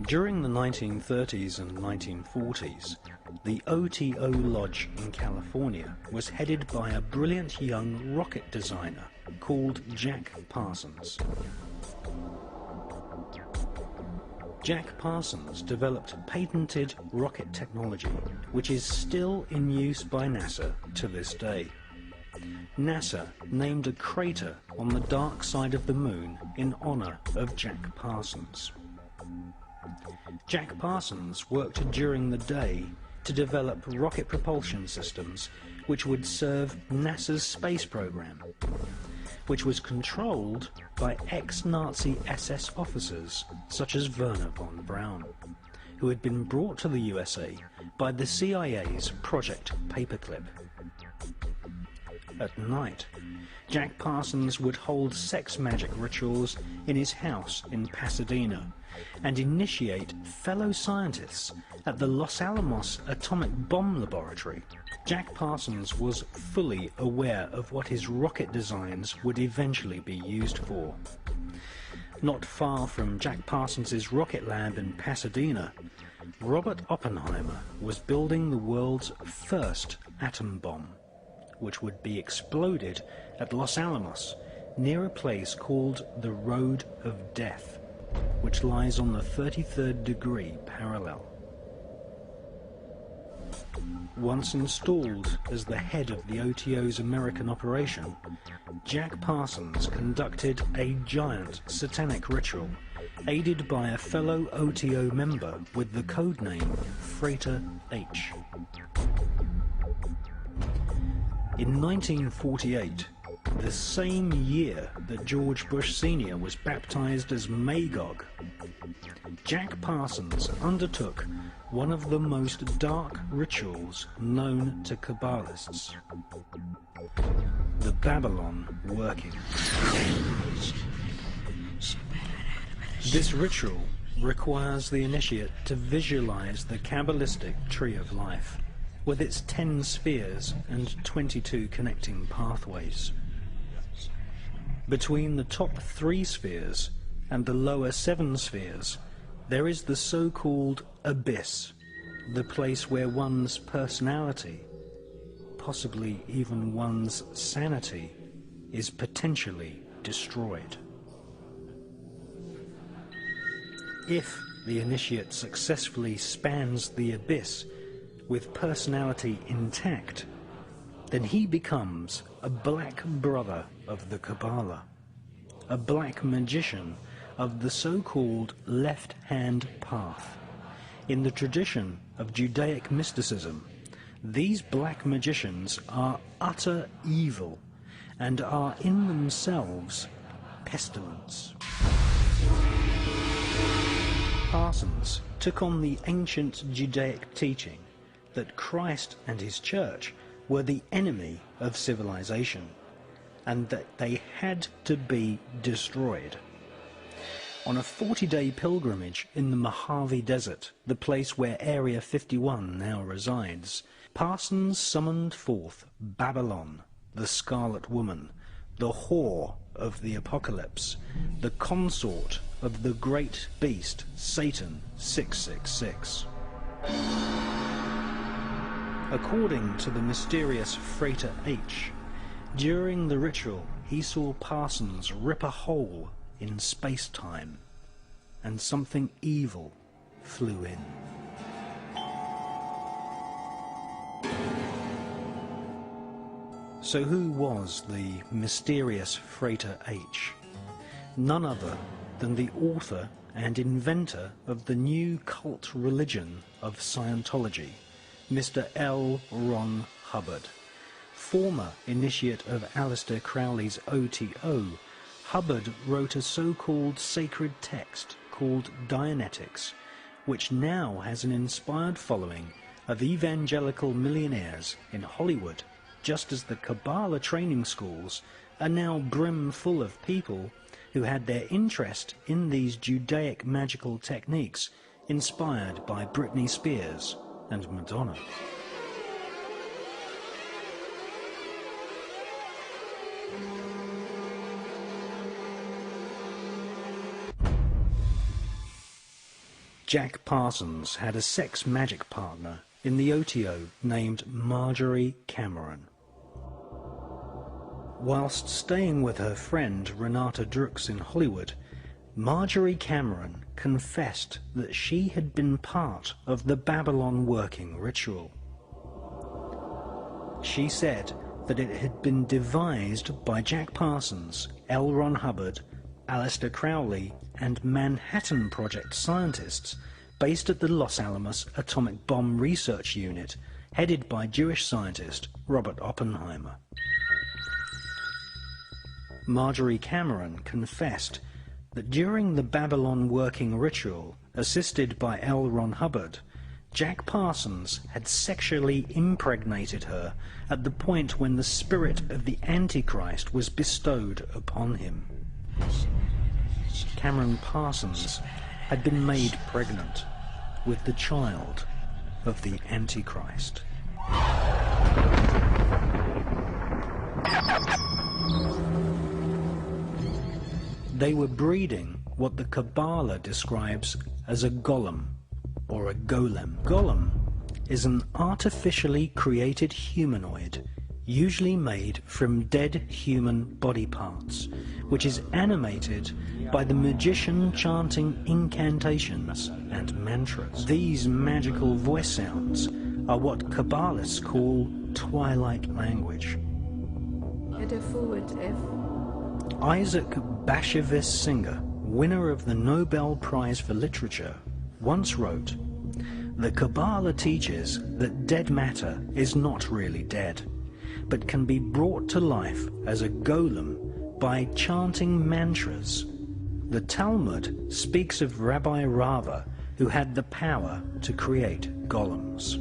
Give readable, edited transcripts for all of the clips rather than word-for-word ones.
During the 1930s and 1940s, the OTO Lodge in California was headed by a brilliant young rocket designer called Jack Parsons. Jack Parsons developed patented rocket technology which is still in use by NASA to this day. NASA named a crater on the dark side of the moon in honor of Jack Parsons. Jack Parsons worked during the day to develop rocket propulsion systems which would serve NASA's space program, which was controlled by ex-Nazi SS officers such as Werner von Braun, who had been brought to the USA by the CIA's Project Paperclip. At night, Jack Parsons would hold sex magic rituals in his house in Pasadena and initiate fellow scientists at the Los Alamos Atomic Bomb Laboratory. Jack Parsons was fully aware of what his rocket designs would eventually be used for. Not far from Jack Parsons' rocket lab in Pasadena, Robert Oppenheimer was building the world's first atom bomb, which would be exploded at Los Alamos near a place called the Road of Death, which lies on the 33rd degree parallel. Once installed as the head of the OTO's American operation, Jack Parsons conducted a giant satanic ritual aided by a fellow OTO member with the codename Freighter H. In 1948, the same year that George Bush Sr. was baptized as Magog, Jack Parsons undertook one of the most dark rituals known to Kabbalists, the Babylon working. This ritual requires the initiate to visualize the Kabbalistic tree of life, with its 10 spheres and 22 connecting pathways. Between the top 3 spheres and the lower 7 spheres, there is the so-called abyss, the place where one's personality, possibly even one's sanity, is potentially destroyed. If the initiate successfully spans the abyss with personality intact, then he becomes a black brother of the Kabbalah, a black magician of the so-called left-hand path. In the tradition of Judaic mysticism, these black magicians are utter evil and are in themselves pestilence. Parsons took on the ancient Judaic teaching that Christ and his church were the enemy of civilization and that they had to be destroyed. On a 40-day pilgrimage in the Mojave Desert, the place where Area 51 now resides, Parsons summoned forth Babylon, the Scarlet Woman, the whore of the apocalypse, the consort of the great beast Satan 666. According to the mysterious Freighter H, during the ritual he saw Parsons rip a hole in space-time, and something evil flew in. So who was the mysterious Freighter H? None other than the author and inventor of the new cult religion of Scientology, Mr. L. Ron Hubbard. Former initiate of Aleister Crowley's OTO, Hubbard wrote a so-called sacred text called Dianetics, which now has an inspired following of evangelical millionaires in Hollywood, just as the Kabbalah training schools are now brim full of people who had their interest in these Judaic magical techniques inspired by Britney Spears and Madonna. Jack Parsons had a sex magic partner in the OTO named Marjorie Cameron. Whilst staying with her friend Renata Drux in Hollywood, Marjorie Cameron confessed that she had been part of the Babylon working ritual. She said that it had been devised by Jack Parsons, L. Ron Hubbard, Aleister Crowley, and Manhattan Project scientists based at the Los Alamos Atomic Bomb Research Unit, headed by Jewish scientist Robert Oppenheimer. Marjorie Cameron confessed that during the Babylon working ritual, assisted by L. Ron Hubbard, Jack Parsons had sexually impregnated her at the point when the spirit of the Antichrist was bestowed upon him. Cameron Parsons had been made pregnant with the child of the Antichrist. They were breeding what the Kabbalah describes as a golem, or a golem. Golem is an artificially created humanoid, usually made from dead human body parts, which is animated by the magician chanting incantations and mantras. These magical voice sounds are what Kabbalists call twilight language. Isaac Bashevis Singer, winner of the Nobel Prize for Literature, once wrote, "The Kabbalah teaches that dead matter is not really dead, but can be brought to life as a golem by chanting mantras. The Talmud speaks of Rabbi Rava, who had the power to create golems.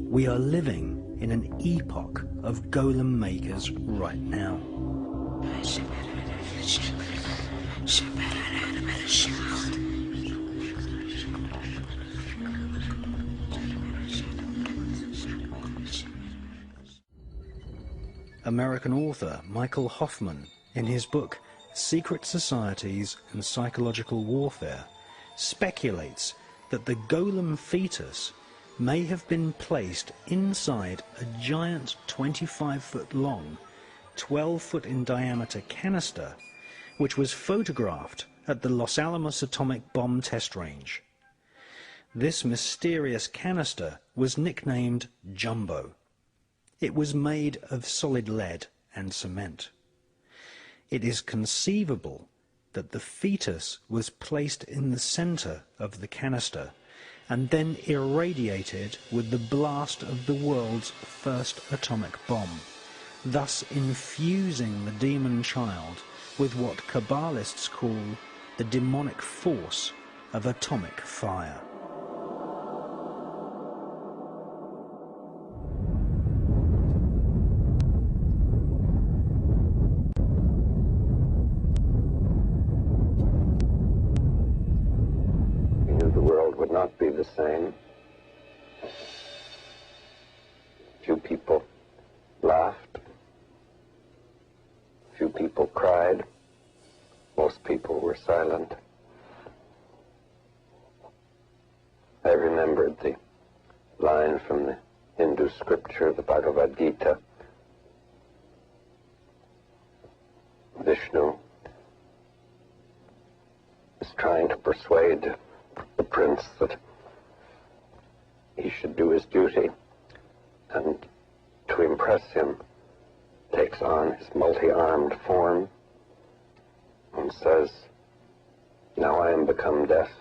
We are living in an epoch of golem makers right now." American author Michael Hoffman, in his book Secret Societies and Psychological Warfare, speculates that the golem fetus may have been placed inside a giant 25-foot long, 12-foot in diameter canister, which was photographed at the Los Alamos Atomic Bomb Test Range. This mysterious canister was nicknamed Jumbo. It was made of solid lead and cement. It is conceivable that the fetus was placed in the center of the canister and then irradiated with the blast of the world's first atomic bomb, thus infusing the demon child with what Kabbalists call the demonic force of atomic fire. Not be the same. Few people laughed. Few people cried. Most people were silent. I remembered the line from the Hindu scripture, the Bhagavad Gita. Vishnu is trying to persuade the prince that he should do his duty, and to impress him takes on his multi-armed form and says, "Now I am become death,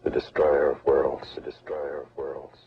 the destroyer of worlds, the destroyer of worlds."